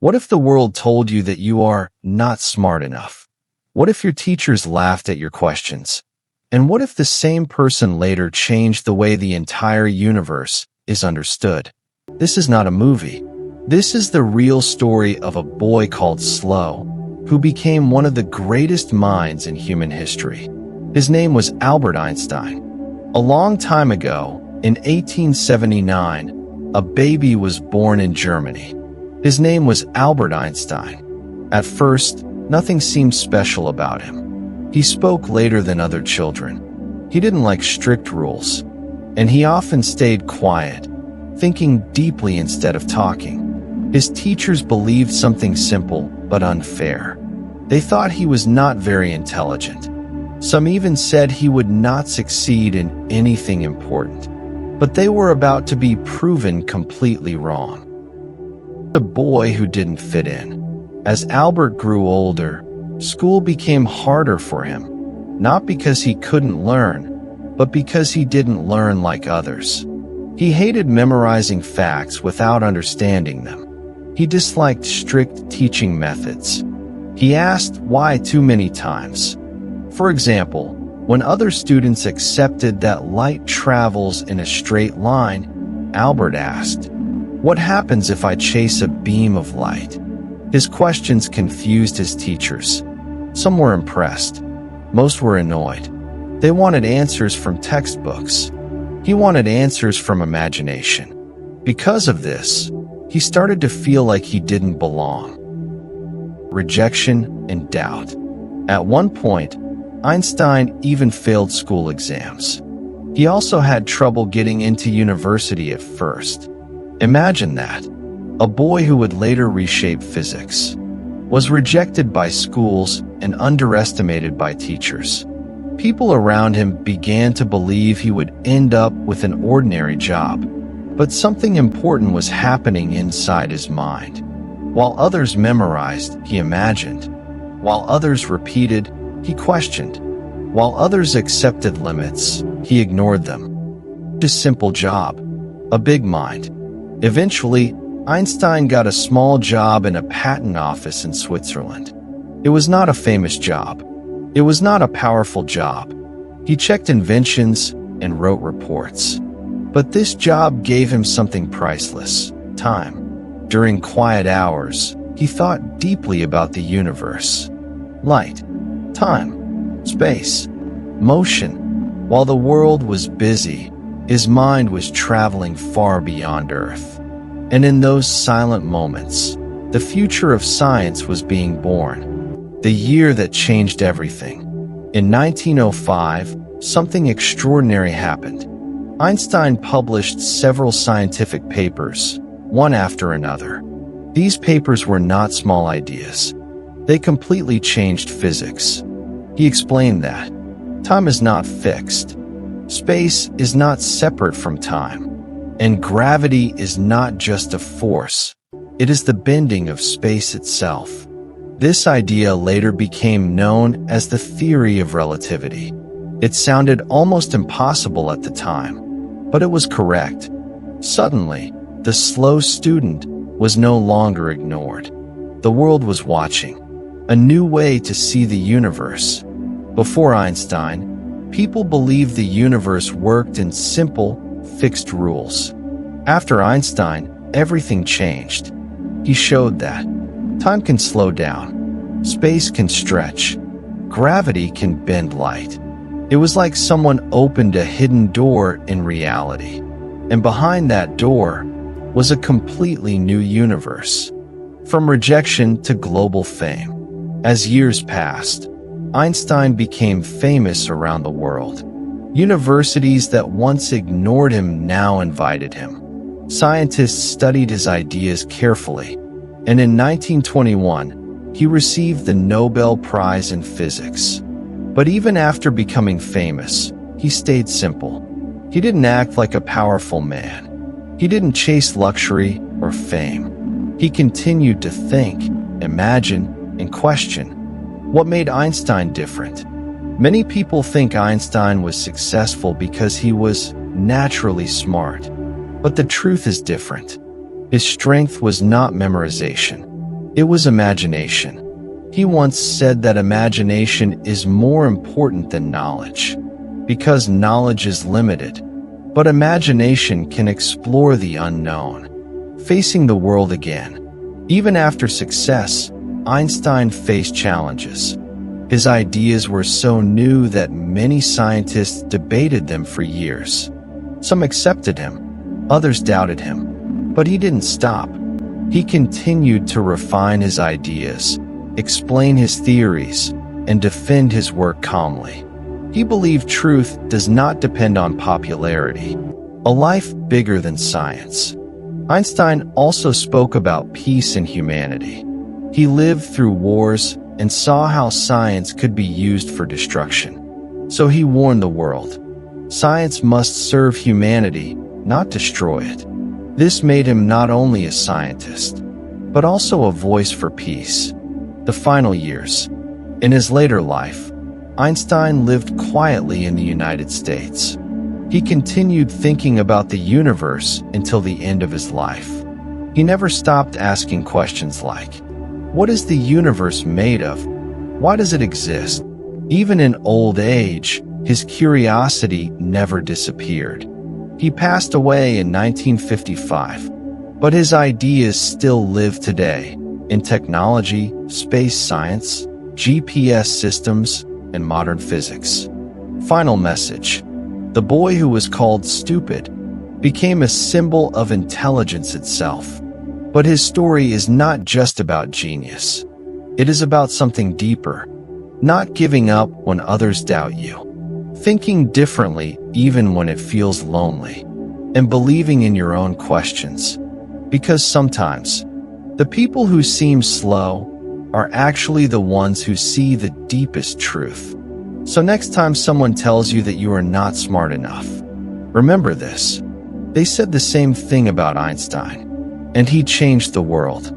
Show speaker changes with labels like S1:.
S1: What if the world told you that you are not smart enough? What if your teachers laughed at your questions? And what if the same person later changed the way the entire universe is understood? This is not a movie. This is the real story of a boy called Slow, who became one of the greatest minds in human history. His name was Albert Einstein. A long time ago, in 1879, a baby was born in Germany. His name was Albert Einstein. At first, nothing seemed special about him. He spoke later than other children. He didn't like strict rules, and he often stayed quiet, thinking deeply instead of talking. His teachers believed something simple but unfair. They thought he was not very intelligent. Some even said he would not succeed in anything important. But they were about to be proven completely wrong. The boy who didn't fit in. As Albert grew older, school became harder for him, not because he couldn't learn, but because he didn't learn like others. He hated memorizing facts without understanding them. He disliked strict teaching methods. He asked why too many times. For example, when other students accepted that light travels in a straight line, Albert asked, "What happens if I chase a beam of light?" His questions confused his teachers. Some were impressed. Most were annoyed. They wanted answers from textbooks. He wanted answers from imagination. Because of this, he started to feel like he didn't belong. Rejection and doubt. At one point, Einstein even failed school exams. He also had trouble getting into university at first. Imagine that. A boy who would later reshape physics was rejected by schools and underestimated by teachers. People around him began to believe he would end up with an ordinary job. But something important was happening inside his mind. While others memorized, he imagined. While others repeated, he questioned. While others accepted limits, he ignored them. A simple job, a big mind. Eventually, Einstein got a small job in a patent office in Switzerland. It was not a famous job. It was not a powerful job. He checked inventions and wrote reports. But this job gave him something priceless: time. During quiet hours, he thought deeply about the universe. Light, time, space, motion. While the world was busy, his mind was traveling far beyond Earth. And in those silent moments, the future of science was being born. The year that changed everything. In 1905, something extraordinary happened. Einstein published several scientific papers, one after another. These papers were not small ideas. They completely changed physics. He explained that time is not fixed. Space is not separate from time. And gravity is not just a force. It is the bending of space itself. This idea later became known as the theory of relativity. It sounded almost impossible at the time, but it was correct. Suddenly, the slow student was no longer ignored. The world was watching. A new way to see the universe. Before Einstein, people believed the universe worked in simple, fixed rules. After Einstein, everything changed. He showed that time can slow down, space can stretch, gravity can bend light. It was like someone opened a hidden door in reality. And behind that door was a completely new universe. From rejection to global fame. As years passed, Einstein became famous around the world. Universities that once ignored him now invited him. Scientists studied his ideas carefully, and in 1921, he received the Nobel Prize in Physics. But even after becoming famous, he stayed simple. He didn't act like a powerful man. He didn't chase luxury or fame. He continued to think, imagine, and question. What made Einstein different? Many people think Einstein was successful because he was naturally smart. But the truth is different. His strength was not memorization. It was imagination. He once said that imagination is more important than knowledge, because knowledge is limited, but imagination can explore the unknown. Facing the world again. Even after success, Einstein faced challenges. His ideas were so new that many scientists debated them for years. Some accepted him, others doubted him, but he didn't stop. He continued to refine his ideas, explain his theories, and defend his work calmly. He believed truth does not depend on popularity, a life bigger than science. Einstein also spoke about peace and humanity. He lived through wars and saw how science could be used for destruction. So he warned the world, science must serve humanity, not destroy it. This made him not only a scientist, but also a voice for peace. The final years. In his later life, Einstein lived quietly in the United States. He continued thinking about the universe until the end of his life. He never stopped asking questions like, what is the universe made of? Why does it exist? Even in old age, his curiosity never disappeared. He passed away in 1955, but his ideas still live today in technology, space science, GPS systems, and modern physics. Final message. The boy who was called stupid became a symbol of intelligence itself. But his story is not just about genius. It is about something deeper. Not giving up when others doubt you. Thinking differently even when it feels lonely. And believing in your own questions. Because sometimes, the people who seem slow are actually the ones who see the deepest truth. So next time someone tells you that you are not smart enough, remember this. They said the same thing about Einstein, and he changed the world.